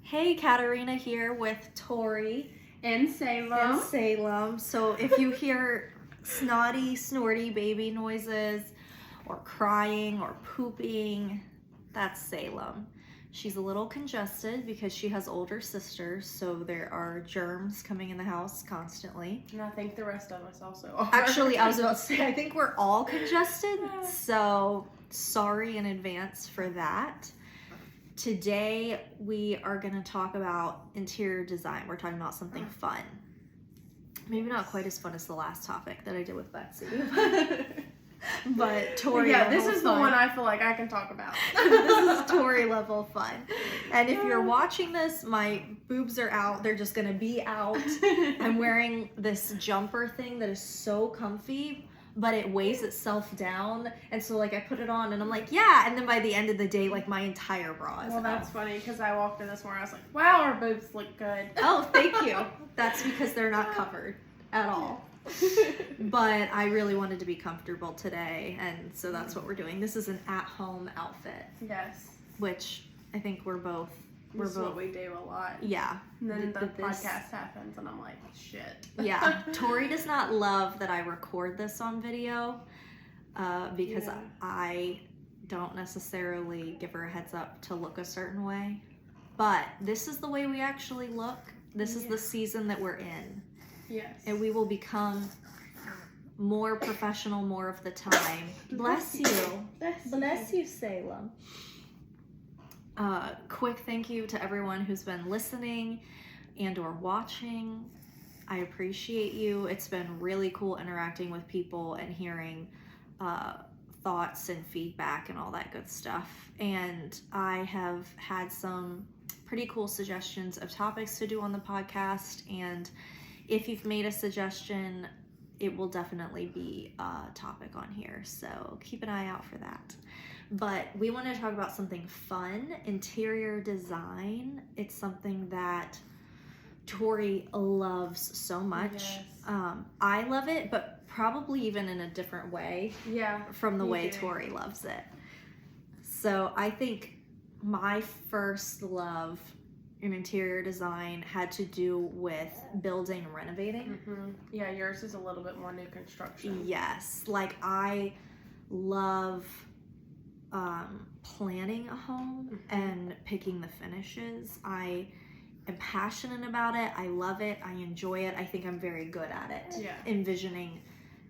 Hey, Katerina here with Tori in Salem. So if you hear snotty, snorty baby noises or crying or pooping, that's Salem. She's a little congested because she has older sisters, so there are germs coming in the house constantly. And I think the rest of us also are. Actually, I was about to say, I think we're all congested, so sorry in advance for that. Today, we are going to talk about interior design. We're talking about something fun. Maybe not quite as fun as the last topic that I did with Betsy. But Tori this is the one I feel like I can talk about. This is Tori level fun. And if you're watching this, my boobs are out. They're just going to be out. I'm wearing this jumper thing that is so comfy, but it weighs itself down. And so like I put it on and I'm like, yeah. And then by the end of the day, like my entire bra is out. That's funny because I walked in this morning. I was like, wow, our boobs look good. Oh, thank you. That's because they're not covered at all. But I really wanted to be comfortable today, and so that's what we're doing. This is an at-home outfit. Yes. Which I think we're both what we do a lot. Yeah. And then the podcast happens and I'm like, shit. Yeah. Tori does not love that I record this on video because I don't necessarily give her a heads up to look a certain way. But this is the way we actually look. This is the season that we're in. Yes. And we will become more professional more of the time. Bless you. Bless you, Salem. Quick thank you to everyone who's been listening and or watching. I appreciate you. It's been really cool interacting with people and hearing thoughts and feedback and all that good stuff. And I have had some pretty cool suggestions of topics to do on the podcast, and if you've made a suggestion, it will definitely be a topic on here, so keep an eye out for that. But we want to talk about something fun, interior design. It's something that Tori loves so much. Yes. I love it, but probably even in a different way from the way Tori loves it. So I think my first love in interior design had to do with building and renovating. Mm-hmm. Yeah, yours is a little bit more new construction. Yes, like I love planning a home and picking the finishes. I am passionate about it. I love it. I enjoy it. I think I'm very good at it. Yeah. Envisioning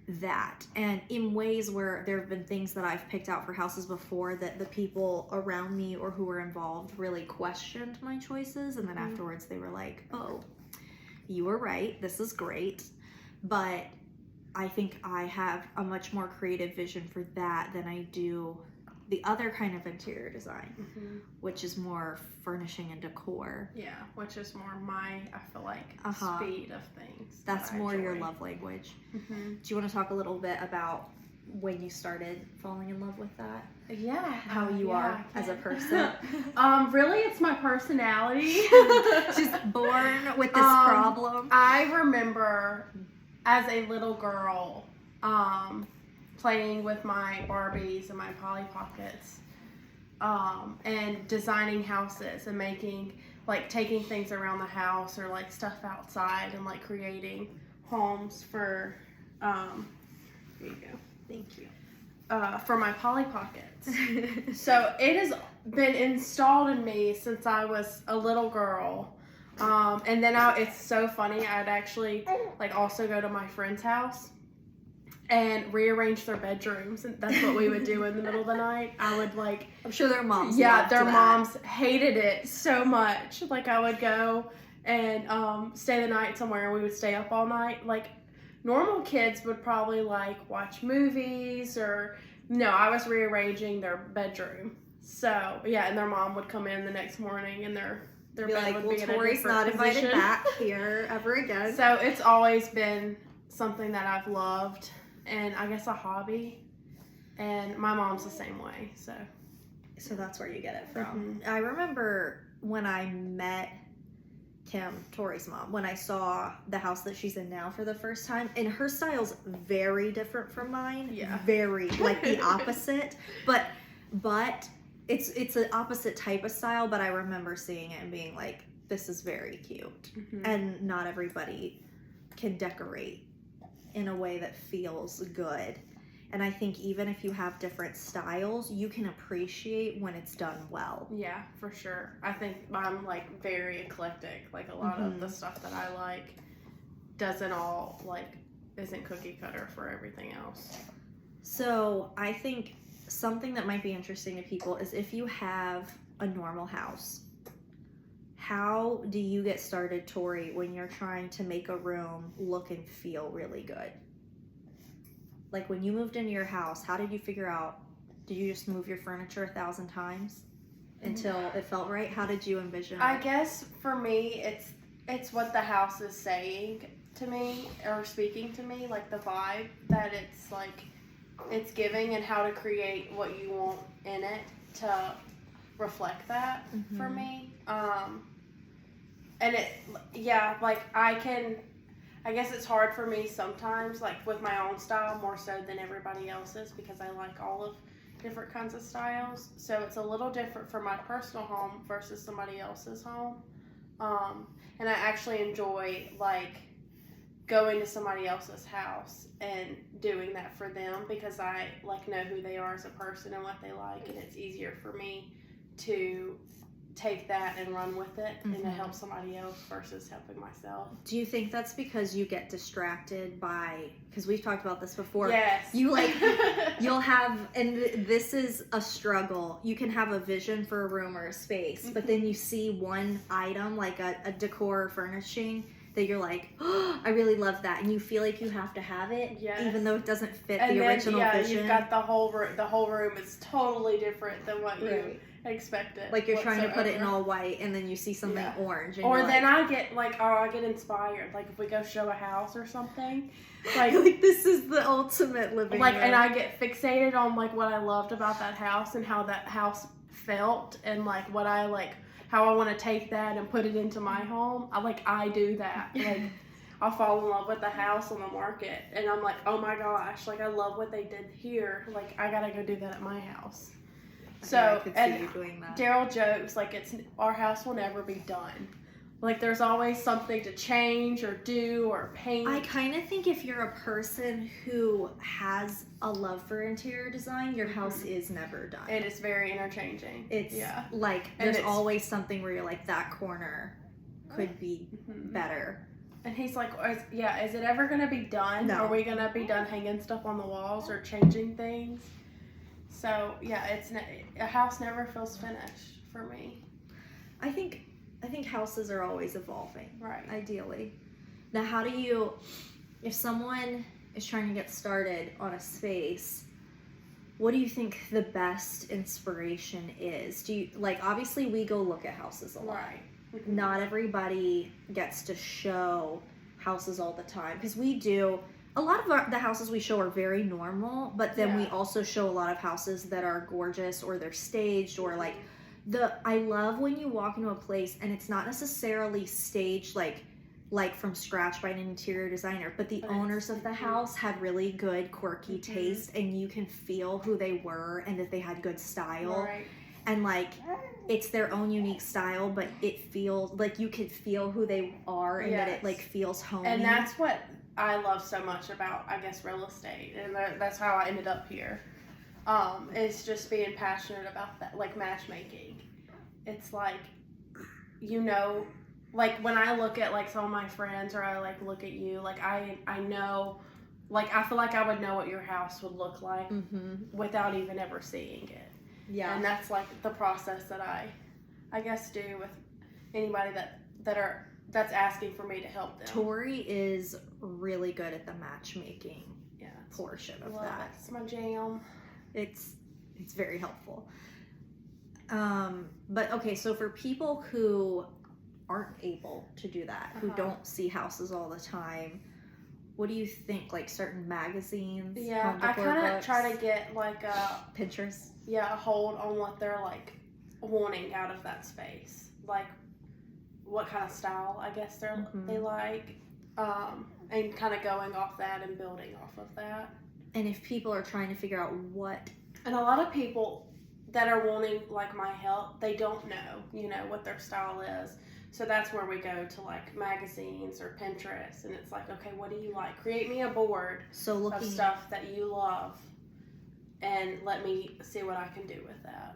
that, and in ways where there have been things that I've picked out for houses before that the people around me or who were involved really questioned my choices, and then afterwards they were like, oh, you were right, this is great. But I think I have a much more creative vision for that than I do the other kind of interior design, which is more furnishing and decor. Yeah, which is more my, I feel like, speed of things. That's more your love language. Do you want to talk a little bit about when you started falling in love with that? Yeah. How you are as a person? Really, it's my personality. She's born with this problem. I remember as a little girl, playing with my Barbies and my Polly Pockets, and designing houses and making, like, taking things around the house or like stuff outside and like creating homes for, here you go. Thank you. For my Polly Pockets. So it has been installed in me since I was a little girl. And then it's so funny, I'd actually like also go to my friend's house and rearrange their bedrooms, and that's what we would do in the middle of the night. I would like, I'm sure their moms moms hated it so much. Like I would go and stay the night somewhere, and we would stay up all night. Like normal kids would probably like watch movies, or no, I was rearranging their bedroom. So yeah, and their mom would come in the next morning and their bed would be in a Tori's different not invited position. back here ever again. So it's always been something that I've loved, and I guess a hobby, and my mom's the same way, so that's where you get it from. I remember when I met Kim, Tori's mom, when I saw the house that she's in now for the first time, and her style's very different from mine. Yeah. Very, like the opposite, but it's an opposite type of style, but I remember seeing it and being like, this is very cute. And not everybody can decorate in a way that feels good. And I think even if you have different styles, you can appreciate when it's done well. Yeah, for sure. I think I'm like very eclectic. Like a lot of the stuff that I like isn't cookie cutter for everything else. So I think something that might be interesting to people is if you have a normal house, how do you get started, Tori, when you're trying to make a room look and feel really good? Like when you moved into your house, how did you figure out, did you just move your furniture 1,000 times until it felt right? How did you envision it? I guess for me, it's what the house is saying to me or speaking to me, like the vibe that it's like it's giving, and how to create what you want in it to reflect that for me. And like I guess it's hard for me sometimes, like with my own style more so than everybody else's, because I like all of different kinds of styles. So it's a little different for my personal home versus somebody else's home. And I actually enjoy like going to somebody else's house and doing that for them, because I like know who they are as a person and what they like, and it's easier for me to take that and run with it and to help somebody else versus helping myself. Do you think that's because you get distracted by, because we've talked about this before. Yes. You like, you'll have, and this is a struggle. You can have a vision for a room or a space, but then you see one item, like a decor or furnishing, that you're like, oh, I really love that, and you feel like you have to have it, even though it doesn't fit the original vision. You've got the whole room is totally different than what you expected. Like you're trying to put it in all white, and then you see something orange, and or then I get inspired. Like if we go show a house or something, like this is the ultimate living room. And I get fixated on like what I loved about that house and how that house felt, and like what I like, how I want to take that and put it into my home. I do that. Like I'll fall in love with the house on the market, and I'm like, oh my gosh, like I love what they did here. Like I gotta go do that at my house. So, and Daryl jokes, like, our house will never be done. Like, there's always something to change or do or paint. I kind of think if you're a person who has a love for interior design, your house is never done. It is very interchanging. It's like, there's always something where you're like, that corner could be better. And he's like, is it ever going to be done? No. Are we going to be done hanging stuff on the walls or changing things? So a house never feels finished for me. I think houses are always evolving, right? Ideally. Now, how do you, if someone is trying to get started on a space, what do you think the best inspiration is? Do you obviously we go look at houses a lot. Right. Not everybody gets to show houses all the time, because we do. A lot of the houses we show are very normal, but then we also show a lot of houses that are gorgeous, or they're staged, or like I love when you walk into a place and it's not necessarily staged like from scratch by an interior designer, but the owners of the house had really good quirky taste, and you can feel who they were and that they had good style. Right. And like it's their own unique style, but it feels like you could feel who they are, and that it like feels homey. And that's what I love so much about, I guess, real estate, and that's how I ended up here. It's just being passionate about that, like matchmaking. It's like, like when I look at like some of my friends, or I like look at you, like I know, like I feel like I would know what your house would look like without even ever seeing it. Yeah. And that's like the process that I guess do with anybody that's asking for me to help them. Tori is really good at the matchmaking portion of that. It's my jam. It's very helpful. But okay, so for people who aren't able to do that, who don't see houses all the time, what do you think? Like certain magazines? Yeah, I kind of try to get like a Pinterest. Yeah, a hold on what they're like wanting out of that space, like what kind of style I guess they like, and kind of going off that and building off of that. And if people are trying to figure out what, and a lot of people that are wanting like my help, they don't know, what their style is. So that's where we go to like magazines or Pinterest, and it's like, okay, what do you like? Create me a board of stuff that you love, and let me see what I can do with that.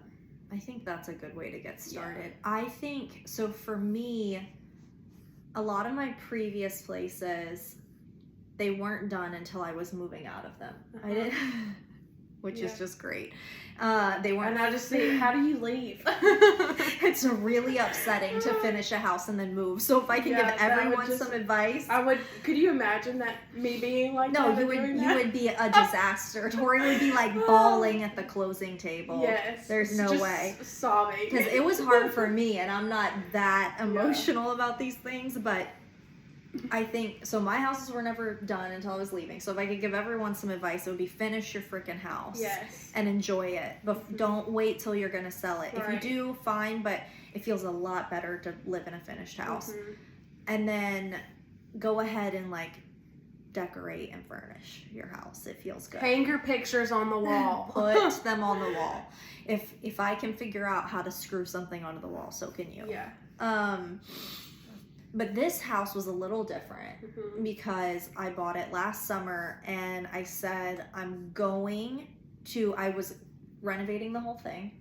I think that's a good way to get started. Yeah. I think, so for me, a lot of my previous places, they weren't done until I was moving out of them. I did, which is just great. They weren't. And I just say, how do you leave? It's really upsetting to finish a house and then move. So if I can give everyone some advice, could you imagine that, me being like, no, you would be a disaster. Tori would be like bawling at the closing table. Yes. There's no way. Sobbing. Because it was hard for me, and I'm not that emotional about these things, but I think, so my houses were never done until I was leaving. So if I could give everyone some advice, it would be finish your freaking house. Yes. And enjoy it. But don't wait till you're going to sell it. Right. If you do, fine, but it feels a lot better to live in a finished house. Mm-hmm. And then go ahead and like decorate and furnish your house. It feels good. Hang your pictures on the wall. Put them on the wall. If I can figure out how to screw something onto the wall, so can you. Yeah. But this house was a little different because I bought it last summer, and I said I was renovating the whole thing,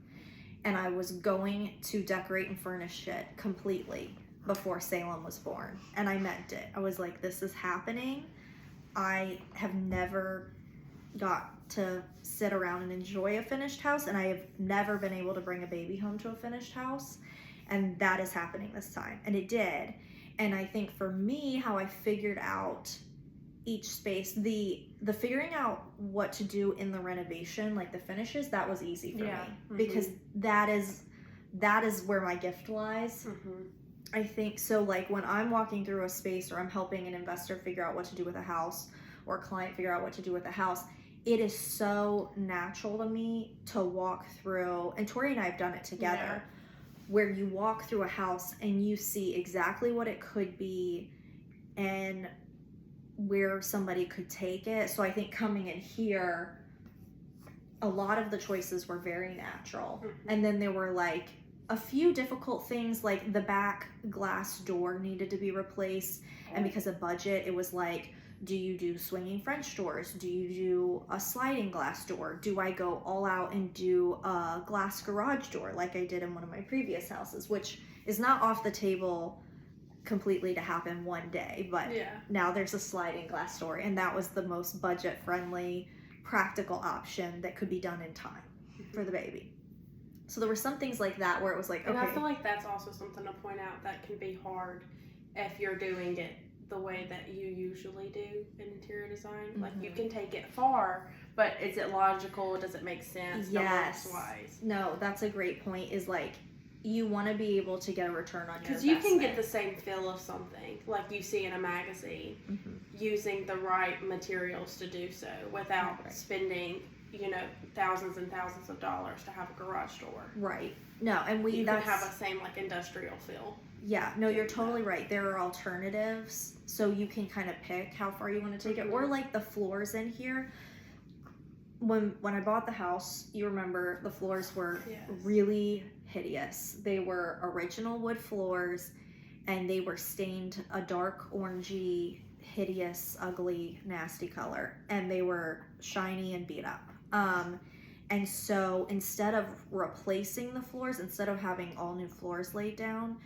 and I was going to decorate and furnish it completely before Salem was born. And I meant it. I was like, this is happening. I have never got to sit around and enjoy a finished house, and I have never been able to bring a baby home to a finished house. And that is happening this time. And it did. And I think for me, how I figured out each space, the figuring out what to do in the renovation, like the finishes, that was easy for me. Because that is where my gift lies. I think so. Like when I'm walking through a space, or I'm helping an investor figure out what to do with a house, or a client figure out what to do with a house, it is so natural to me to walk through, and Tori and I have done it together, where you walk through a house and you see exactly what it could be and where somebody could take it. So I think coming in here, a lot of the choices were very natural. And then there were like a few difficult things, like the back glass door needed to be replaced. And because of budget, it was like, do you do swinging French doors? Do you do a sliding glass door? Do I go all out and do a glass garage door like I did in one of my previous houses, which is not off the table completely to happen one day, but now there's a sliding glass door, and that was the most budget-friendly, practical option that could be done in time for the baby. So there were some things like that where it was like, okay. And I feel like that's also something to point out that can be hard if you're doing it the way that you usually do in interior design. Like you can take it far, but is it logical? Does it make sense? Yes. Wise? No, that's a great point, is like you want to be able to get a return on your investment. Because you can get the same feel of something like you see in a magazine using the right materials to do so without spending, thousands and thousands of dollars to have a garage door. Right. No, and you can have a same like industrial feel. Yeah, no, you're totally right. There are alternatives, so you can kind of pick how far you want to take it. Or like the floors in here. When I bought the house, you remember the floors were really hideous. They were original wood floors, and they were stained a dark orangey, hideous, ugly, nasty color, and they were shiny and beat up. And so instead of replacing the floors, instead of having all new floors laid down,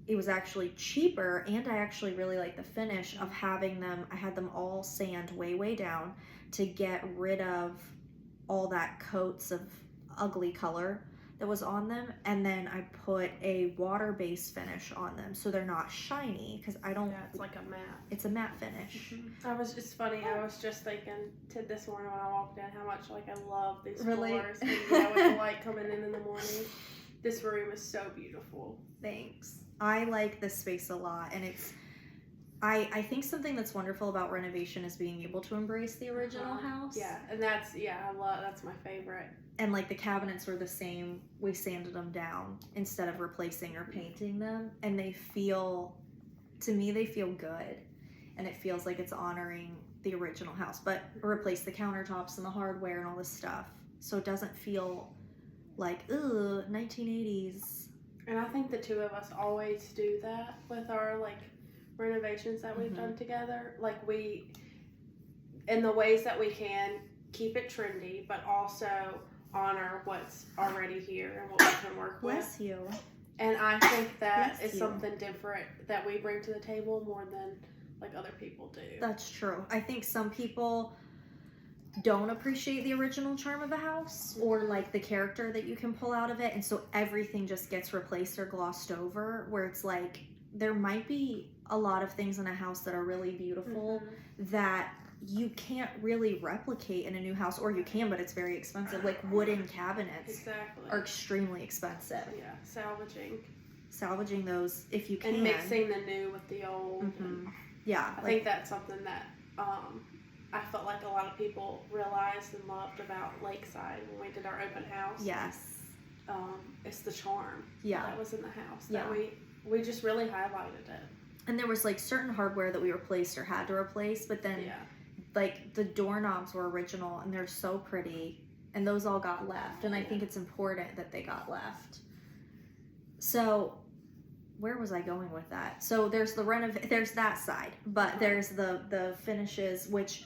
it was actually cheaper, and I actually really like the finish of having them. I had them all sand way down to get rid of all that coats of ugly color that was on them, and then I put a water-based finish on them so they're not shiny, because I don't. Yeah, it's like a matte. It's a matte finish. It's funny. I was just thinking to this morning when I walked in how much I love these floors, and with the light coming in the morning. This room is so beautiful. Thanks. I like this space a lot, and it's. I think something that's wonderful about renovation is being able to embrace the original house. Yeah, and that's my favorite. And like the cabinets were the same. We sanded them down instead of replacing or painting them, and they feel good, and it feels like it's honoring the original house. But replace the countertops and the hardware and all this stuff. so it doesn't feel like, ugh, 1980s. And I think the two of us always do that with our like renovations that we've done together. Like we, in the ways that we can, keep it trendy, but also honor what's already here and what we can work with. Bless you. And I think that Bless is you. something different that we bring to the table more than like other people do. That's true. I think some people don't appreciate the original charm of a house or like the character that you can pull out of it, and so everything just gets replaced or glossed over, where it's like there might be a lot of things in a house that are really beautiful that you can't really replicate in a new house, or you can, but it's very expensive. Like wooden cabinets are extremely expensive. Yeah, salvaging those if you can, and mixing the new with the old. Yeah, I think that's something that I felt like a lot of people realized and loved about Lakeside when we did our open house. Yes. It's the charm that was in the house that we just really highlighted it. And there was like certain hardware that we replaced or had to replace, but then like the doorknobs were original and they're so pretty, and those all got left, and I think it's important that they got left. So where was I going with that? So there's the there's that side, but there's the finishes, which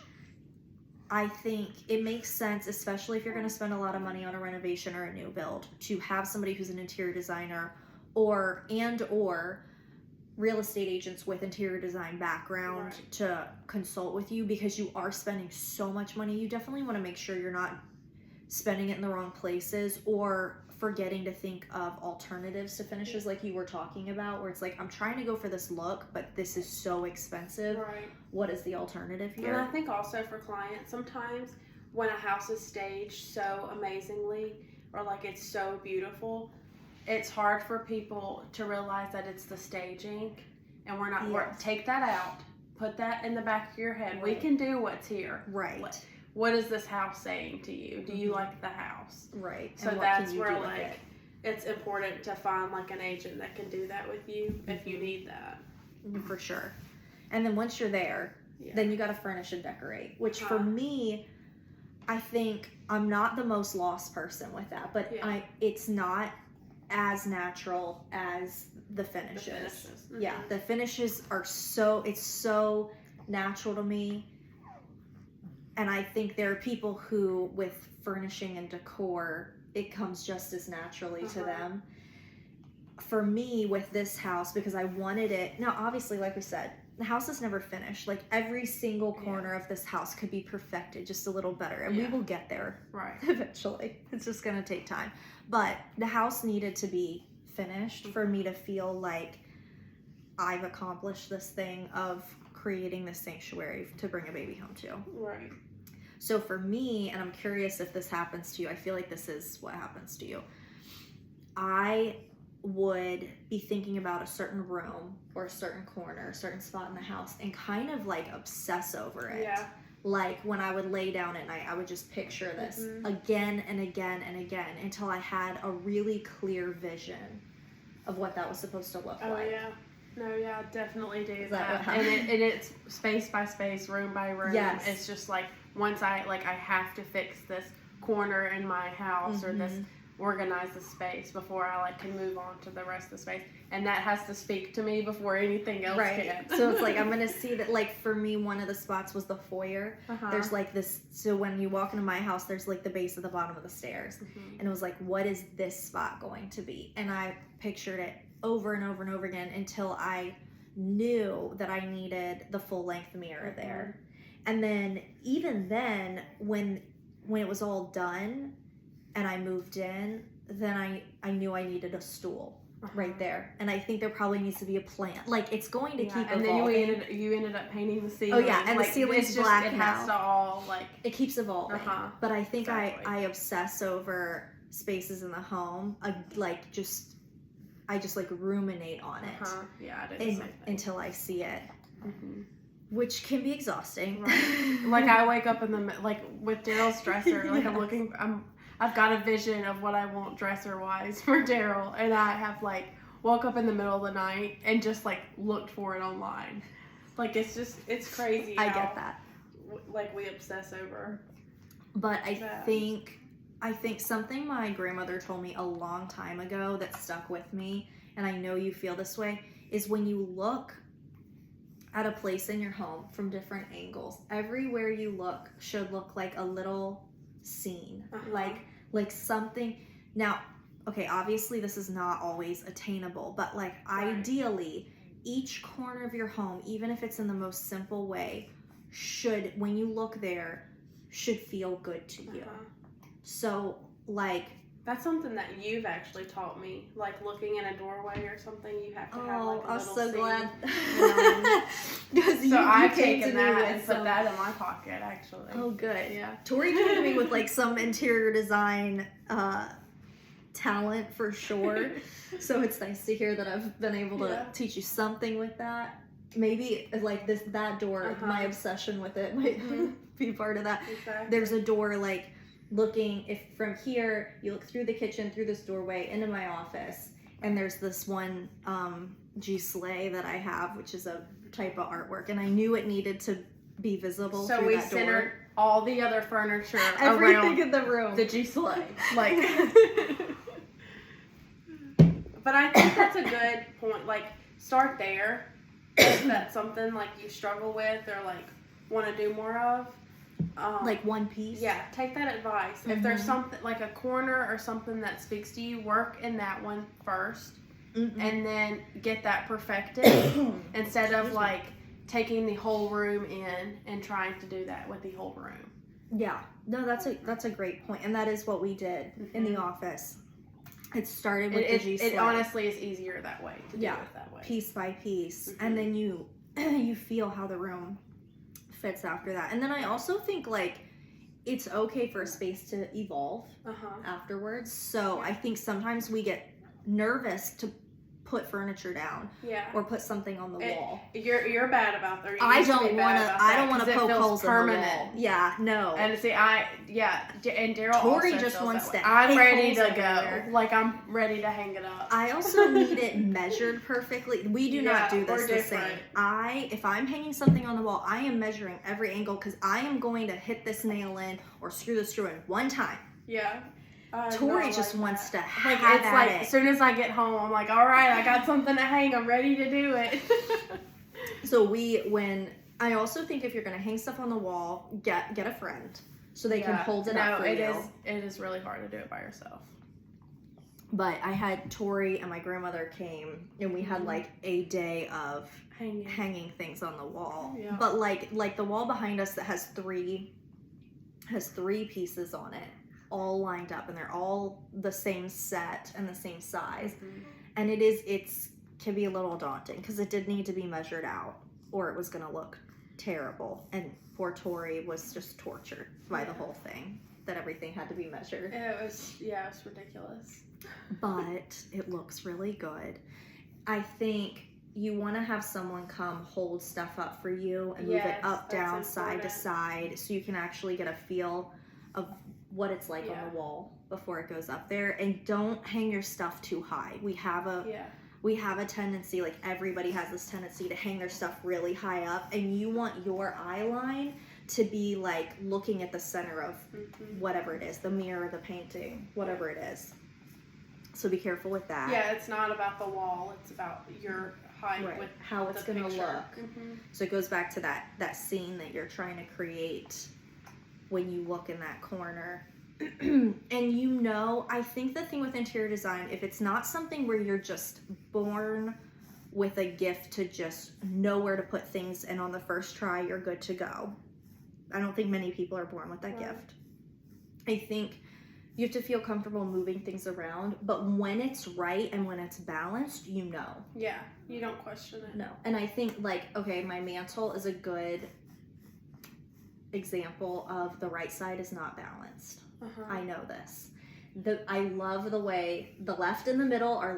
I think it makes sense, especially if you're going to spend a lot of money on a renovation or a new build, to have somebody who's an interior designer or real estate agents with interior design background to consult with you, because you are spending so much money. You definitely want to make sure you're not spending it in the wrong places or forgetting to think of alternatives to finishes like you were talking about, where it's like, I'm trying to go for this look, but this is so expensive. What is the alternative here? And I think also for clients, sometimes when a house is staged so amazingly or like it's so beautiful, it's hard for people to realize that it's the staging, and we're not take that out, put that in the back of your head. We can do what's here. What is this house saying to you? Do you like the house? So that's where like it's important to find like an agent that can do that with you if you need that. For sure. And then once you're there, then you got to furnish and decorate, which for me, I think I'm not the most lost person with that, but it's not as natural as the finishes. The finishes are it's so natural to me. And I think there are people who, with furnishing and decor, it comes just as naturally to them. For me, with this house, because I wanted it, now obviously, like we said, the house is never finished. Like every single corner of this house could be perfected just a little better, and we will get there eventually. It's just gonna take time. But the house needed to be finished for me to feel like I've accomplished this thing of creating this sanctuary to bring a baby home to. So for me, and I'm curious if this happens to you, I feel like this is what happens to you. I would be thinking about a certain room or a certain corner, a certain spot in the house, and kind of like obsess over it. Like when I would lay down at night, I would just picture this again and again and again until I had a really clear vision of what that was supposed to look like. I definitely do that. And it's space by space, room by room. It's just like once I have to fix this corner in my house or this organize the space before I can move on to the rest of the space, and that has to speak to me before anything else can. So it's like I'm gonna see that. Like for me, one of the spots was the foyer. There's like this, so when you walk into my house, there's like the base at the bottom of the stairs, and it was like, what is this spot going to be? And I pictured it over and over and over again until I knew that I needed the full length mirror there. And then even then, when it was all done and I moved in, then I knew I needed a stool right there. And I think there probably needs to be a plant. Like it's going to keep and evolving. And then you ended up painting the ceiling. Oh yeah, and the ceiling's black it now. Has to all it keeps evolving. But I think I obsess over spaces in the home. I just ruminate on it. I did until I see it. Which can be exhausting. Like I wake up in the with Daryl's dresser. I've got a vision of what I want dresser wise for Daryl, and I have woke up in the middle of the night and just looked for it online. It's crazy. I get that. We obsess over. But I think I think something my grandmother told me a long time ago that stuck with me, and I know you feel this way, is when you look at a place in your home from different angles, everywhere you look should look like a little scene, like something. Now, okay, obviously this is not always attainable, but like ideally, each corner of your home, even if it's in the most simple way, should, when you look there, should feel good to you. So, like, that's something that you've actually taught me. Like looking in a doorway or something, you have to have like a I'm little so scene. glad. So I've taken that and put that in my pocket, actually. Oh, good. Yeah. Tori came to me with like some interior design talent for sure. So it's nice to hear that I've been able to teach you something with that. Maybe like that door, my obsession with it might be part of that. Exactly. There's a door like looking, if from here you look through the kitchen, through this doorway into my office, and there's this one G sleigh that I have, which is a type of artwork, and I knew it needed to be visible. So through we that centered door. all the other furniture Everything around in the room. the G sleigh. Like, but I think that's a good point. Like, start there. If that's something like you struggle with or like want to do more of. Like one piece. Yeah, take that advice. If there's something like a corner or something that speaks to you, work in that one first, and then get that perfected instead of like taking the whole room in and trying to do that with the whole room. Yeah, no, that's a great point, and that is what we did in the office. It started with the G sleigh. It honestly is easier that way to do it that way, piece by piece, and then you feel how the room fits after that. And then I also think like it's okay for a space to evolve afterwards. So I think sometimes we get nervous to put furniture down or put something on the wall. You're bad about that. I don't want to poke holes permanent. in the wall. Yeah, no. And see, and Daryl Tori also just feels wants that way. to I'm ready holes to go. everywhere. Like I'm ready to hang it up. I also need it measured perfectly. We do not do this we're the different. same. If I'm hanging something on the wall, I am measuring every angle because I am going to hit this nail in or screw the screw in one time. Yeah. Tori just wants to have it's like as soon as I get home, I'm like, all right, I got something to hang. I'm ready to do it. So I also think if you're going to hang stuff on the wall, get a friend so they can hold it up for you. It is really hard to do it by yourself. But I had Tori and my grandmother came, and we had like a day of hanging things on the wall. Yeah. But like the wall behind us that has three pieces on it, all lined up, and they're all the same set and the same size. And it can be a little daunting because it did need to be measured out or it was going to look terrible. And poor Tori was just tortured by the whole thing, that everything had to be measured. It was ridiculous. But it looks really good. I think you want to have someone come hold stuff up for you and move it up, down, side to side, so you can actually get a feel of what it's like on the wall before it goes up there. And don't hang your stuff too high. We have a tendency, like everybody has this tendency to hang their stuff really high up, and you want your eye line to be like looking at the center of whatever it is, the mirror, the painting, whatever it is. So be careful with that. Yeah, it's not about the wall, it's about your height with how it's going to look. So it goes back to that scene that you're trying to create when you look in that corner. And I think the thing with interior design, if it's not something where you're just born with a gift to just know where to put things and on the first try you're good to go. I don't think many people are born with that gift. I think you have to feel comfortable moving things around, but when it's right and when it's balanced, Yeah, you don't question it. No. And I think my mantle is a good example of the right side is not balanced. I know this. I love the way the left and the middle are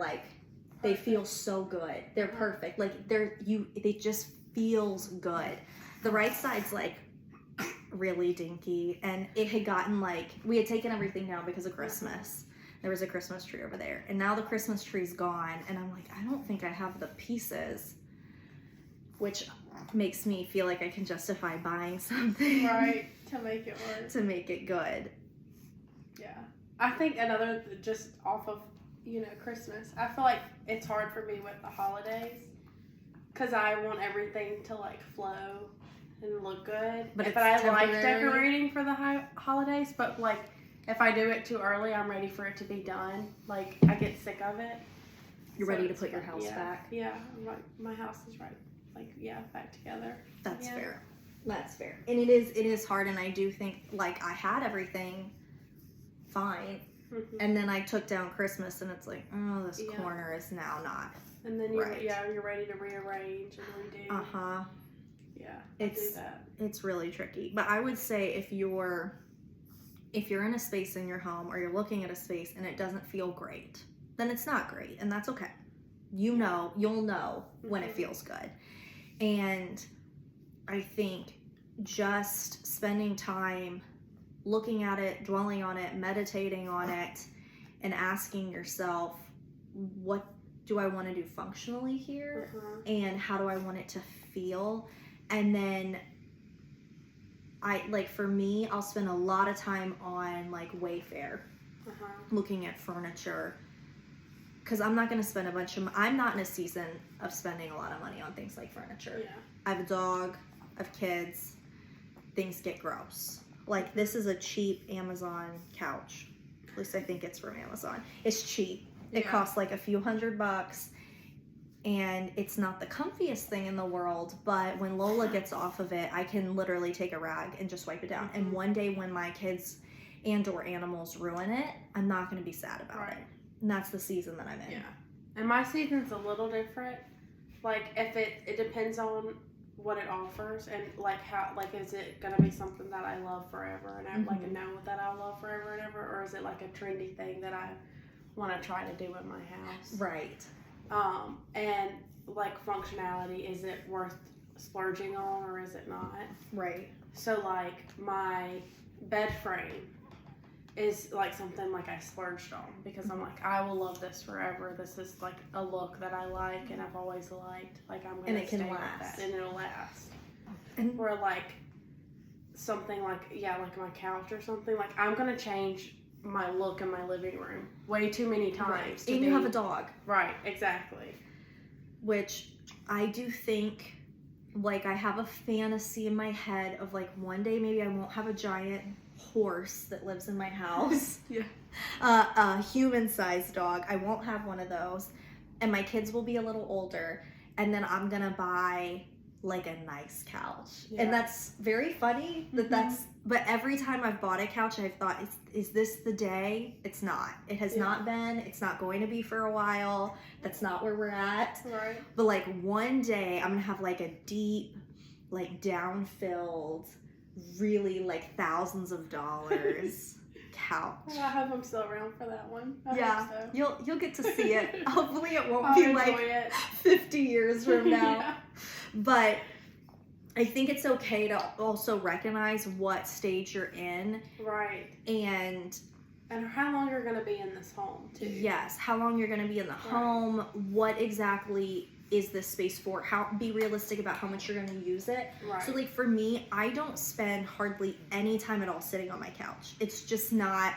they feel so good. They're perfect. It just feels good. The right side's really dinky, and it had gotten we had taken everything down because of Christmas. There was a Christmas tree over there, and now the Christmas tree's gone, and I'm I don't think I have the pieces, which makes me feel like I can justify buying something right to make it work, to make it good. Yeah. I think another, just off of, Christmas, I feel like it's hard for me with the holidays because I want everything to like flow and look good. But it's I like temporary. decorating for the holidays, but like if I do it too early, I'm ready for it to be done. Like I get sick of it. You're So ready to it's put your fun. house back. Yeah, my house is right. Like back together. That's Yeah. fair. That's fair. And it is hard, and I do think like I had everything fine. Mm-hmm. And then I took down Christmas, and it's like, oh, this Yeah. corner is now not. And then Right. you're ready to rearrange and redo. Uh-huh. Yeah, It's- do that. It's really tricky. But I would say if you're in a space in your home, or you're looking at a space and it doesn't feel great, then it's not great, and that's okay. You'll know when it Mhm. feels good. And I think just spending time looking at it, dwelling on it, meditating on it, and asking yourself, what do I want to do functionally here? Uh-huh. And how do I want it to feel? And then for me, I'll spend a lot of time on like Wayfair, Uh-huh. looking at furniture, because I'm not going to spend I'm not in a season of spending a lot of money on things like furniture. Yeah. I have a dog, I have kids, things get gross. Like, this is a cheap Amazon couch. At least I think it's from Amazon. It's cheap. It Yeah. costs like a few $100, and it's not the comfiest thing in the world, but when Lola gets off of it, I can literally take a rag and just wipe it down. And one day when my kids and or animals ruin it, I'm not going to be sad about Right. it. And that's the season that I'm in. Yeah. And my season's a little different. Like if it depends on what it offers, and like how, like, is it gonna be something that I love forever and I like Mhm. know that I'll love forever and ever, or is it like a trendy thing that I want to try to do in my house? Right. And like functionality, is it worth splurging on or is it not? Right. So like my bed frame is like something like I splurged on because I'm like, I will love this forever. This is like a look that I like and I've always liked. Like I'm gonna And it can stay with last. that and it'll last. And Or like something like like my couch or something. Like I'm gonna change my look in my living room way too many times. right. to And be- you have a dog, Right, exactly. which I do think, like, I have a fantasy in my head of like one day maybe I won't have a giant horse that lives in my house. Yeah. A human-sized dog. I won't have one of those. And my kids will be a little older, and then I'm gonna buy like a nice couch. Yeah. And that's very funny that Mhm. but every time I've bought a couch, I've thought, is this the day? It's not. It has Yeah. not been. It's not going to be for a while. That's not where we're at. Right. But like one day I'm gonna have like a deep, like down-filled, really like thousands of dollars couch. Well, I hope I'm still around for that one. I Yeah, hope so. you'll get to see it. Hopefully it won't I'll be enjoy like it. 50 years from now. Yeah. But I think it's okay to also recognize what stage you're in, Right. and And how long you're gonna be in this home too. yes, how long you're going to be in the home, what exactly is this space for, be realistic about how much you're going to use it. Right. So like for me, I don't spend hardly any time at all sitting on my couch. It's just not.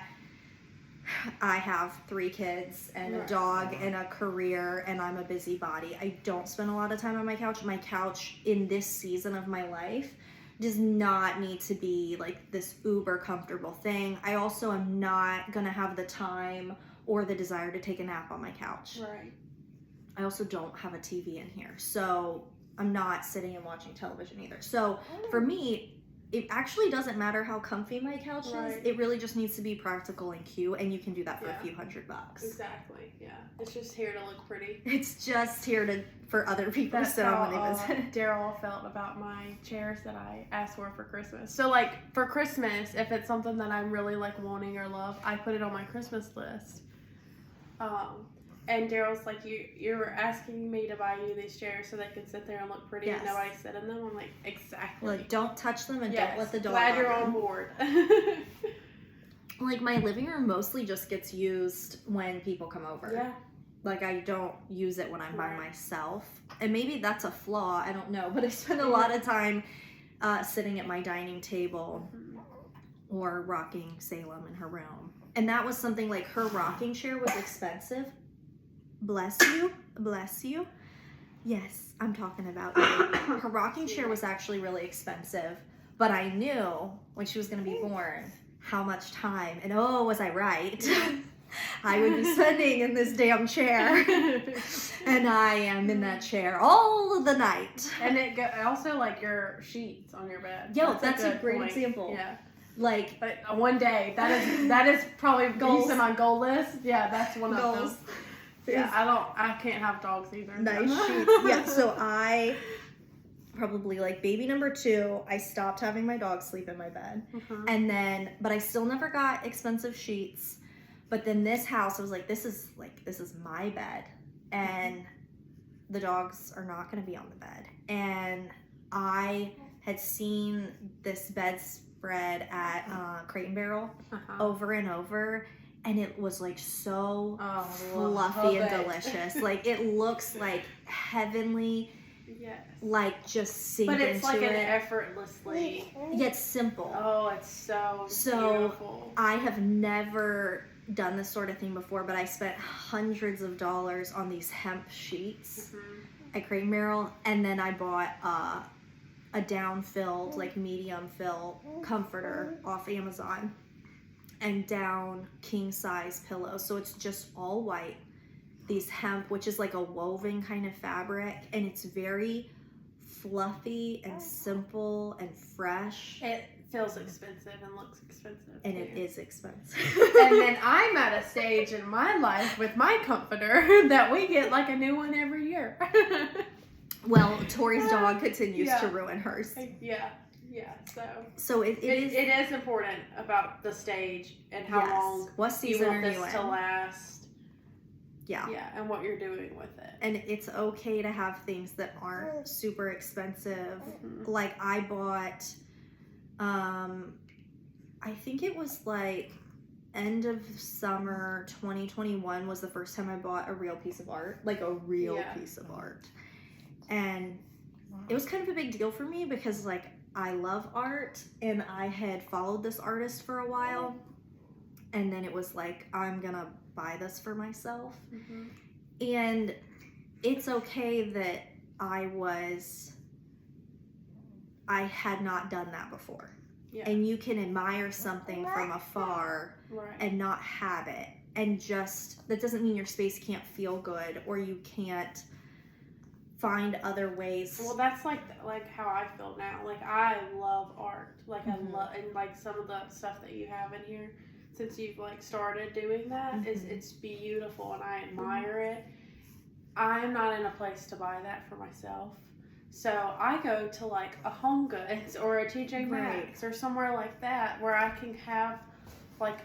I have 3 kids and a Right. dog and a career, and I'm a busybody. I don't spend a lot of time on my couch. My couch in this season of my life does not need to be like this uber comfortable thing. I also am not gonna have the time or the desire to take a nap on my couch. Right. I also don't have a TV in here, so I'm not sitting and watching television either. So for me, it actually doesn't matter how comfy my couch is. Right. It really just needs to be practical and cute, and you can do that for Yeah. a few $100. Exactly. Yeah. It's just here to look pretty. It's just here for other people to That's sit how on when they visit. Daryl felt about my chairs that I asked for Christmas. So like for Christmas, if it's something that I'm really like wanting or love, I put it on my Christmas list. And Daryl's like, you're asking me to buy you these chairs so they can sit there and look pretty Yes. and nobody sit in them. I'm like, exactly. Like, don't touch them and Yes. don't let the dog Glad you're on on them. board. Like, my living room mostly just gets used when people come over. Yeah. Like, I don't use it when I'm by Right. myself. And maybe that's a flaw, I don't know. But I spend a lot of time sitting at my dining table or rocking Salem in her room. And that was something like her rocking chair was expensive. Bless you. Bless you. Yes, I'm talking about you. Her rocking chair was actually really expensive, but I knew when she was going to be born how much time, and oh, was I right? I would be spending in this damn chair. And I am in that chair all of the night. And also like your sheets on your bed. Yo, that's a good great point. example. Yeah. Like, But one day, that is probably Goals. on my goal list. Yeah, that's one of goals. them. Yeah, I can't have dogs either. Nice sheets. Yeah, so I probably like baby number 2, I stopped having my dog sleep in my bed. Mm-hmm. And then, but I still never got expensive sheets. But then this house, I was like, this is my bed. And the dogs are not going to be on the bed. And I had seen this bedspread at Crate and Barrel over and over. And it was like so fluffy and delicious. Like it looks like heavenly. Yes. Like just sink But it's into like it. an effortlessly. Yeah, it's simple. Oh, it's so beautiful. I have never done this sort of thing before, but I spent hundreds of dollars on these hemp sheets at Crate and Barrel, and then I bought a down-filled, like medium-fill comforter off Amazon, and down king-size pillows. So it's just all white. These hemp, which is like a woven kind of fabric, and it's very fluffy and simple and fresh. It feels expensive and looks expensive. And too. it is expensive. And then I'm at a stage in my life with my comforter that we get like a new one every year. Well, Tori's dog continues to ruin hers. Yeah. So it is. It is important about the stage and how long what season you want are you this in? to last. Yeah, and what you're doing with it. and it's okay to have things that aren't super expensive. Like I bought, I think it was like end of summer 2021 was the first time I bought a real piece of art, like a real piece of art, and it was kind of a big deal for me because like I love art and I had followed this artist for a while, and then it was like, I'm gonna buy this for myself. And it's okay that I had not done that before. And you can admire something from afar and not have it, and just that doesn't mean your space can't feel good or you can't find other ways. Well, that's like how I feel now. Like I love art. Like I love, and like some of the stuff that you have in here since you've like started doing that it's beautiful and I admire it. I'm not in a place to buy that for myself. So I go to like a Home Goods or a TJ Maxx or somewhere like that where I can have like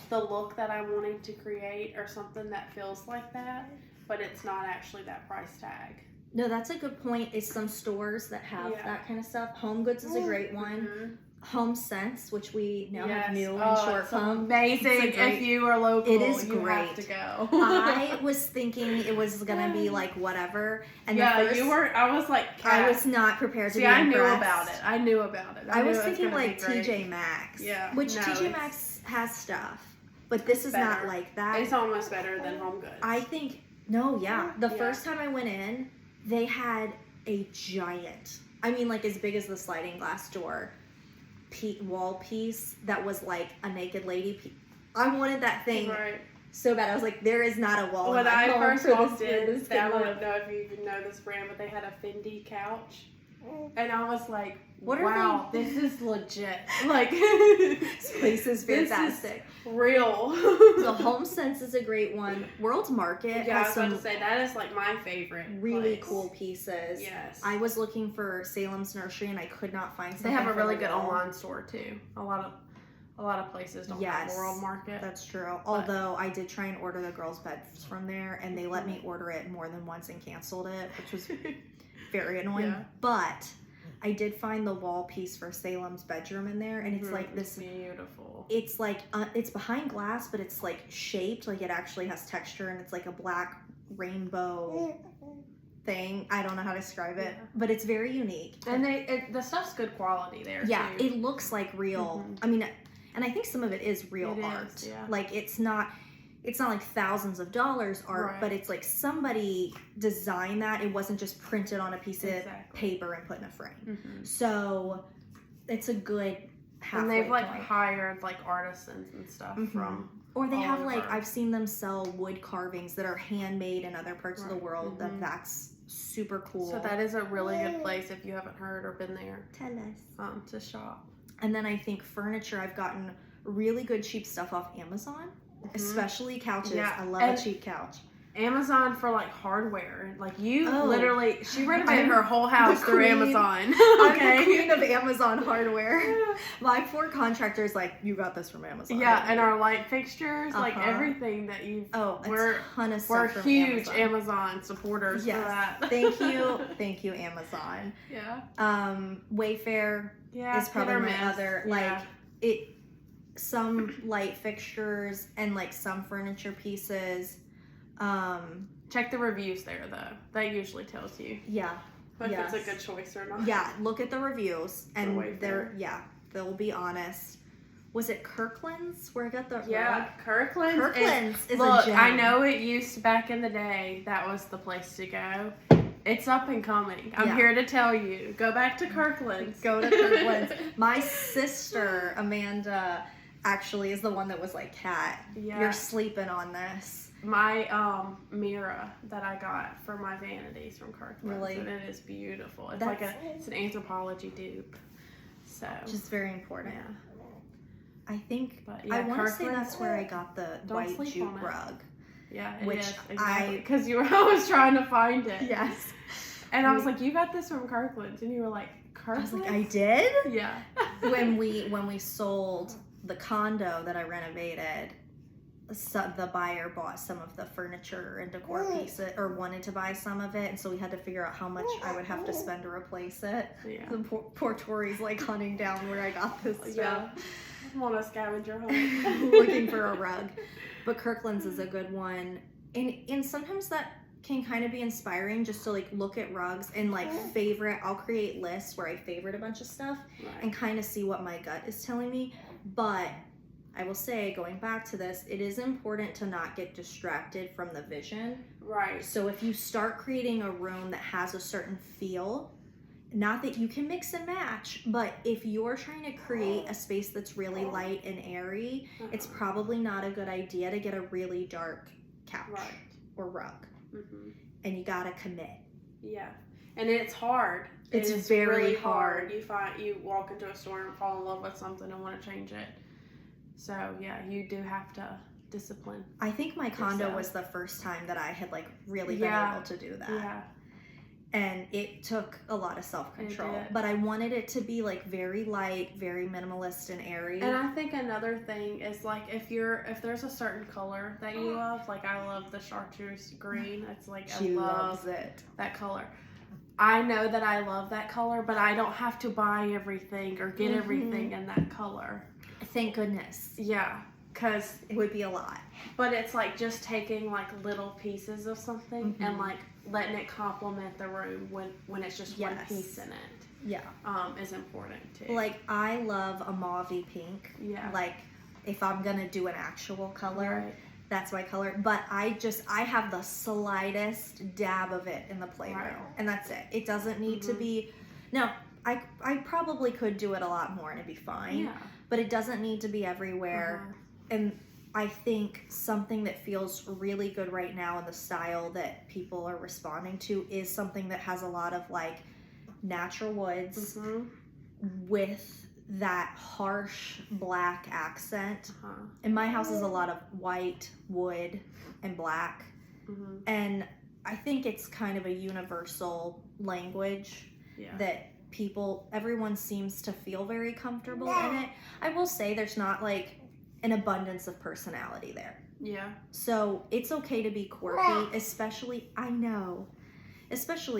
the look that I'm wanting to create or something that feels like that, but it's not actually that price tag. No, that's a good point. Is some stores that have that kind of stuff. Home Goods is a great one. Home Sense, which we now have new and short form. Amazing. If you are local, it is you great. Have to go. I was thinking it was gonna be like whatever, and you were. I was like, I was not prepared to be I impressed. I knew about it. I was thinking like TJ Maxx, which TJ Maxx has stuff, but this is not like that. It's almost better than Home Goods. I think the first time I went in, they had a giant, I mean like as big as the sliding glass door, wall piece that was like a naked lady. I wanted that thing so bad. I was like, there is not a wall. When I first walked in, I don't know if you even know this brand, but they had a Fendi couch. And I was like, wow, this is legit. Like, this place is fantastic. This is real. So Home Sense is a great one. World Market I has was some about to say, that is like my favorite really cool pieces. Yes. I was looking for Salem's Nursery and I could not find something. They have a really good online store too. A lot of places don't have a World Market. That's true. Although I did try and order the girls' beds from there and they let me order it more than once and canceled it, which was very annoying. But I did find the wall piece for Salem's bedroom in there, and it's like this beautiful. It's like it's behind glass, but it's like shaped, like it actually has texture, and it's like a black rainbow thing. I don't know how to describe it, but it's very unique. And the stuff's good quality there. Yeah, too. it looks like real. I mean, And I think some of it is real art. Yeah. Like it's not like thousands of dollars art, but it's like somebody designed that. It wasn't just printed on a piece of paper and put in a frame. So it's a good halfway And they've like point. hired like artisans and stuff from. Or they have like, I've seen them sell wood carvings that are handmade in other parts of the world. That's super cool. So that is a really good place if you haven't heard or been there. Tell us. To shop. And then I think furniture, I've gotten really good cheap stuff off Amazon, especially couches. Yeah. I love a cheap couch. Amazon for like hardware. Like literally, she renovated her whole house through Amazon. I'm the queen of Amazon hardware. My poor contractor's like, you got this from Amazon. Yeah, and our light fixtures, like everything that you've. We're a ton of stuff from huge Amazon supporters for that. Thank you, Amazon. Yeah. Wayfair is probably my other some light fixtures and like some furniture pieces. Check the reviews there though. That usually tells you. Yeah. If it's a good choice or not. Yeah, look at the reviews and they'll be honest. Was it Kirkland's where I got the rug? Kirkland's is look, a gem. I know it used to, back in the day, that was the place to go. It's up and coming. I'm here to tell you. Go back to Kirkland's. Go to Kirkland's. My sister, Amanda, actually is the one that was like, Kat, you're sleeping on this. My mirror that I got for my vanities from Kirkland's, and it is beautiful. It's it's an anthropology dupe, so just very important. Yeah. I think I want to say that's where I got the white jute rug. Yeah, which exactly. Because you were always trying to find it. Yes, and I was like, you got this from Kirkland's, and you were like, Kirkland's? I was like, I did. Yeah. when we sold the condo that I renovated. So the buyer bought some of the furniture and decor pieces, or wanted to buy some of it, and so we had to figure out how much I would have to spend to replace it. Yeah. The poor Tori's like hunting down where I got this stuff. Yeah. I'm on a scavenger hunt. Looking for a rug. But Kirkland's is a good one. And sometimes that can kind of be inspiring just to like look at rugs and like I'll create lists where I favorite a bunch of stuff and kind of see what my gut is telling me. But I will say, going back to this, it is important to not get distracted from the vision. Right. So if you start creating a room that has a certain feel, not that you can mix and match, but if you're trying to create a space that's really light and airy, it's probably not a good idea to get a really dark couch or rug. And you gotta commit. Yeah. And it's hard. It's very really hard. You walk into a store and fall in love with something and want to change it. So, yeah, you do have to discipline. I think my condo was the first time that I had, like, really been able to do that. Yeah. And it took a lot of self-control. But I wanted it to be, like, very light, very minimalist and airy. And I think another thing is, like, if there's a certain color that you love, like, I love the chartreuse green. It's like, I love that color. I know that I love that color, but I don't have to buy everything or get everything in that color. Thank goodness. Yeah, because it would be a lot. But it's like just taking like little pieces of something and like letting it complement the room when it's just one piece in it. Yeah. Is important too. Like I love a mauvey pink. Yeah. Like if I'm gonna do an actual color, that's my color. But I have the slightest dab of it in the playroom, and that's it. It doesn't need to be. Now I probably could do it a lot more and it'd be fine. Yeah. But it doesn't need to be everywhere. And I think something that feels really good right now in the style that people are responding to is something that has a lot of like natural woods with that harsh black accent. And my house is a lot of white, wood, and black. And I think it's kind of a universal language that everyone seems to feel very comfortable in it. I will say there's not like an abundance of personality there. Yeah. So it's okay to be quirky, especially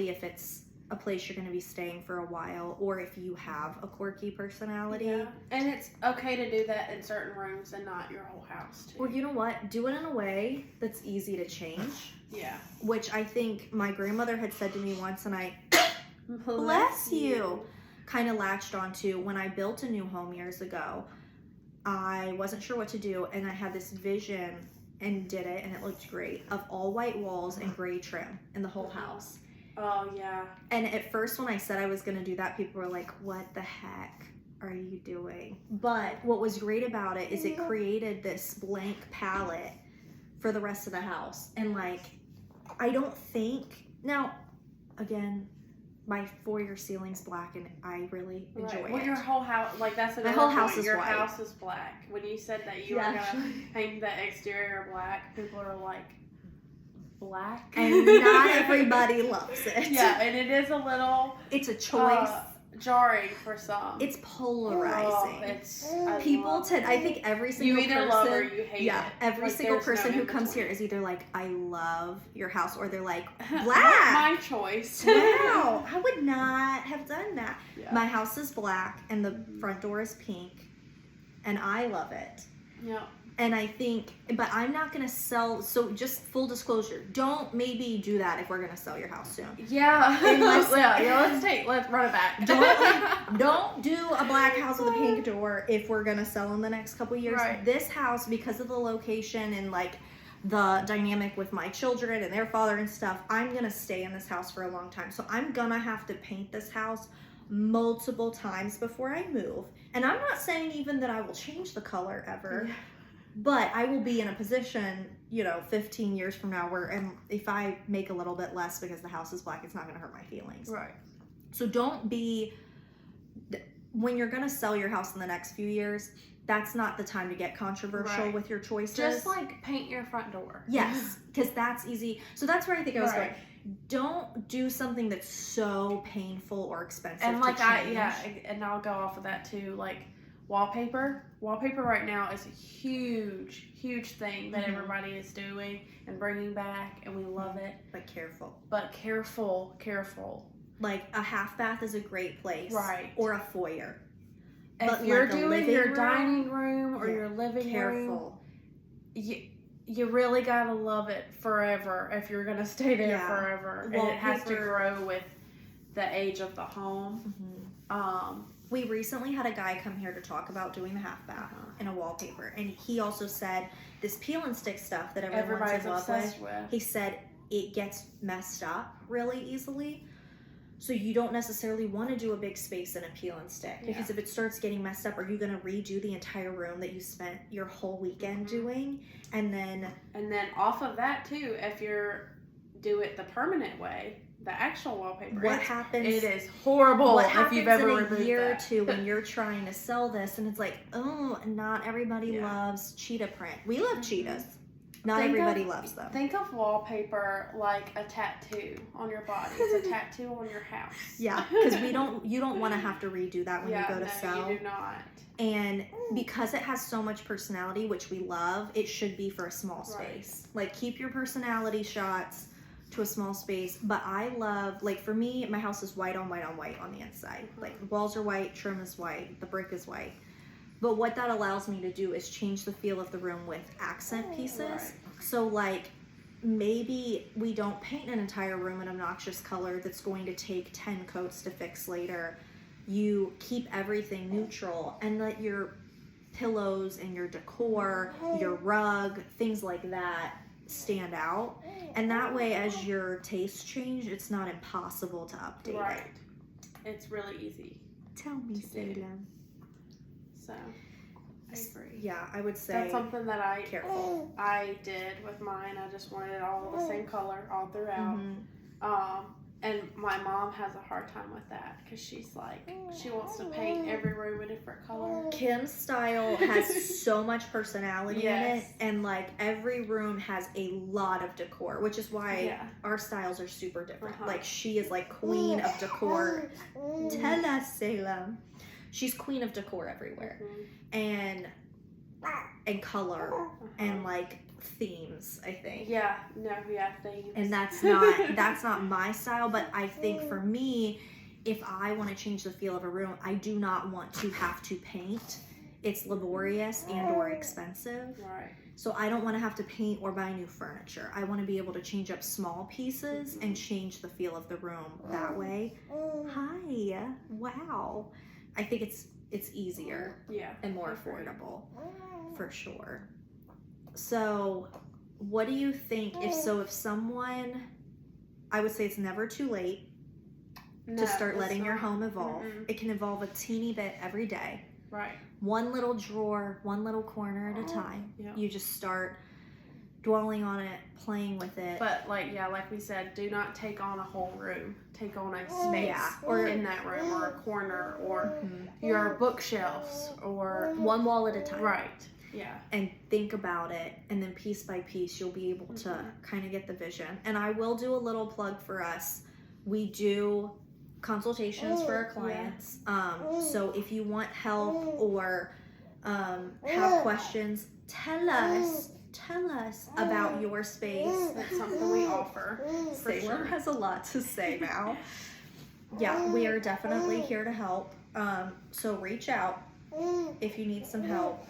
if it's a place you're going to be staying for a while, or if you have a quirky personality. Yeah. And it's okay to do that in certain rooms and not your whole house too. Or you know what? Do it in a way that's easy to change. Yeah. Which I think my grandmother had said to me once, and I bless you, kind of latched onto when I built a new home years ago. I wasn't sure what to do, and I had this vision and did it, and it looked great, of all white walls and gray trim in the whole house. Oh, yeah. And at first when I said I was going to do that, people were like, what the heck are you doing? But what was great about it is it created this blank palette for the rest of the house. And like, I don't think, now, again, my foyer ceiling's black and I really enjoy it. Well, your whole house, like that's the whole house is your white. house is black. When you said that you were going to paint the exterior black, people are like, black? And not everybody loves it. Yeah, and it is a little... It's a choice. Jarring for some. It's polarizing. I think every single person... You either love or you hate it. Every like, single person who comes here is either like, I love your house, or they're like, black. My choice. Wow, I would not have done that. Yeah. My house is black and the front door is pink, and I love it. Yeah. And I think, but I'm not going to sell, so just full disclosure, don't maybe do that if we're going to sell your house soon. Yeah. Let's run it back. Don't do a black house with a pink door if we're going to sell in the next couple years. Right. This house, because of the location and like the dynamic with my children and their father and stuff, I'm going to stay in this house for a long time. So I'm going to have to paint this house multiple times before I move. And I'm not saying even that I will change the color ever. Yeah. But I will be in a position, 15 years from now where if I make a little bit less because the house is black, it's not going to hurt my feelings. Right. So when you're going to sell your house in the next few years, that's not the time to get controversial with your choices. Just like paint your front door. Yes, because that's easy. So that's where I think I was going. Don't do something that's so painful or expensive and like to change. And I'll go off of that too, like wallpaper right now is a huge thing that everybody is doing and bringing back, and we love it. But careful. Like a half bath is a great place. Right. Or a foyer. If you're doing your dining room or your living room, you really gotta love it forever if you're gonna stay there forever. And it has to grow with the age of the home. We recently had a guy come here to talk about doing the half bath in a wallpaper, and he also said this peel and stick stuff that everyone's in love with. He said it gets messed up really easily, so you don't necessarily want to do a big space in a peel and stick, because if it starts getting messed up, are you going to redo the entire room that you spent your whole weekend doing? And then off of that too, if do it the permanent way, the actual wallpaper. What happens? It is horrible. What if you've ever happens in a year or two when you're trying to sell this, and it's like, oh, not everybody loves cheetah print. We love cheetahs. Not everybody loves them. Think of wallpaper like a tattoo on your body. It's a tattoo on your house. Yeah, because you don't want to have to redo that when you go to sell. You do not. And because it has so much personality, which we love, it should be for a small space. Like, keep your personality shots to a small space. But I love, like, for me, my house is white on white on white on the inside. Like, the walls are white, trim is white, the brick is white. But what that allows me to do is change the feel of the room with accent pieces. So, like, maybe we don't paint an entire room an obnoxious color that's going to take 10 coats to fix later. You keep everything neutral and let your pillows and your decor, your rug, things like that stand out. And that way, as your tastes change, it's not impossible to update it. It's really easy. Tell me, Salem. So, I agree. Yeah, I would say that's something that I did with mine. I just wanted it all the same color all throughout. And my mom has a hard time with that because she's like, she wants to paint every room a different color. Kim's style has so much personality in it, and like every room has a lot of decor, which is why our styles are super different. Like, she is like queen of decor. Tell us, Salem. She's queen of decor everywhere, and color, and like themes, I think. Themes. And that's not my style, but I think for me, if I want to change the feel of a room, I do not want to have to paint. It's laborious and or expensive. Right. So I don't want to have to paint or buy new furniture. I want to be able to change up small pieces and change the feel of the room that way. Hi. Wow. I think it's it's easier Yeah. and more affordable for sure. So what do you think if someone, I would say it's never too late to start letting your home evolve. It can evolve a teeny bit every day. Right. One little drawer, one little corner at a time. Yep. You just start dwelling on it, playing with it. But like we said, do not take on a whole room. Take on a space or in that room, or a corner, or your bookshelves, or one wall at a time. Right. Yeah. And think about it, and then piece by piece you'll be able to kind of get the vision. And I will do a little plug for us. We do consultations for our clients. So if you want help or have questions, tell us about your space. That's something we offer. Salem has a lot to say now. Yeah, we are definitely here to help. So reach out if you need some help.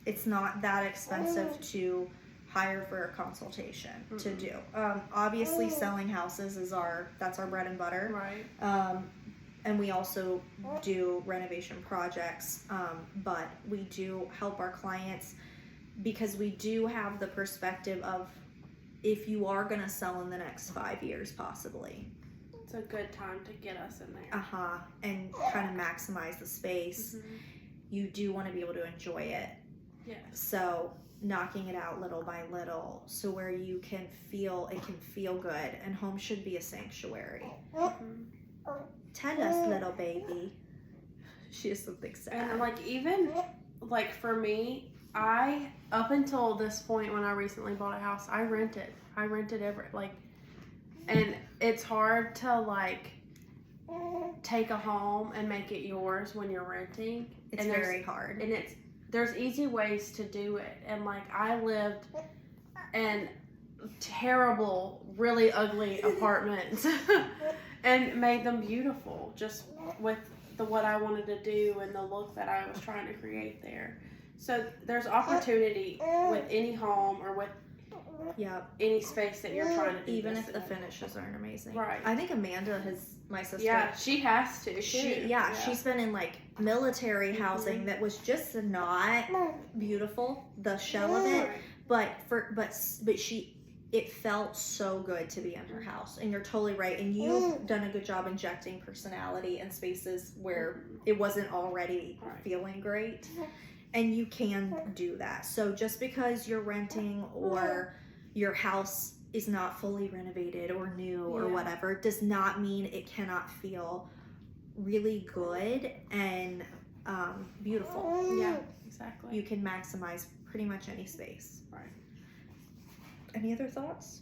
It's not that expensive to hire for a consultation to do. Obviously selling houses that's our bread and butter. Right. And we also do renovation projects, but we do help our clients because we do have the perspective of if you are going to sell in the next 5 years possibly. It's a good time to get us in there. And kind of maximize the space. You do want to be able to enjoy it. Yes. So knocking it out little by little, so where it can feel good, and home should be a sanctuary. Tell us, little baby. She has something sad. And like even like for me, up until this point when I recently bought a house, I rented and it's hard to like take a home and make it yours when you're renting. It's very hard. And there's easy ways to do it. And like I lived in terrible, really ugly apartments and made them beautiful just with what I wanted to do and the look that I was trying to create there. So there's opportunity with any home or with any space that you're trying to do. Even if the finishes aren't amazing. Right. I think Amanda my sister. Yeah, she has to. She's been in like military housing that was just not beautiful, the shell of it, but it felt so good to be in her house. And you're totally right. And you've done a good job injecting personality in spaces where it wasn't already feeling great. And you can do that. So just because you're renting or your house is not fully renovated or new or whatever does not mean it cannot feel really good and beautiful. Yeah, exactly. You can maximize pretty much any space. Right. Any other thoughts?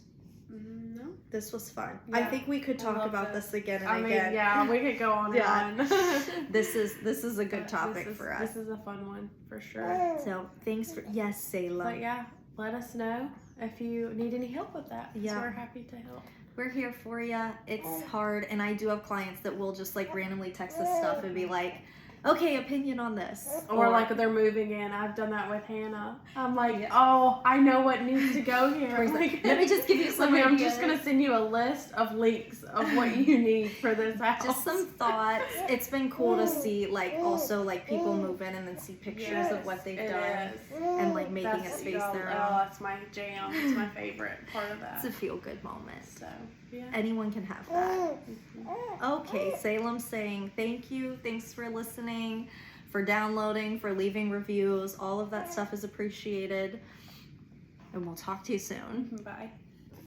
No. This was fun. Yeah, I think we could talk about this again and again. Yeah, we could go on and on. This is a good topic for us. This is a fun one for sure. So thanks for Salem. But yeah, let us know if you need any help with that. Yeah. So we're happy to help. We're here for you. It's hard, and I do have clients that will just like randomly text us stuff and be like, okay, opinion on this. Or like they're moving in. I've done that with Hannah. I'm like, oh, I know what needs to go here. Like, let me just give you some I'm just going to send you a list of links of what you need for this house. Just some thoughts. It's been cool to see, like, also, like, people move in and then see pictures of what they've done. And, like, making a space their own. Oh, that's my jam. It's my favorite part of that. It's a feel-good moment. So, yeah. Anyone can have that. Okay, Salem saying thank you. Thanks for listening, for downloading, for leaving reviews. All of that stuff is appreciated. And we'll talk to you soon. Bye.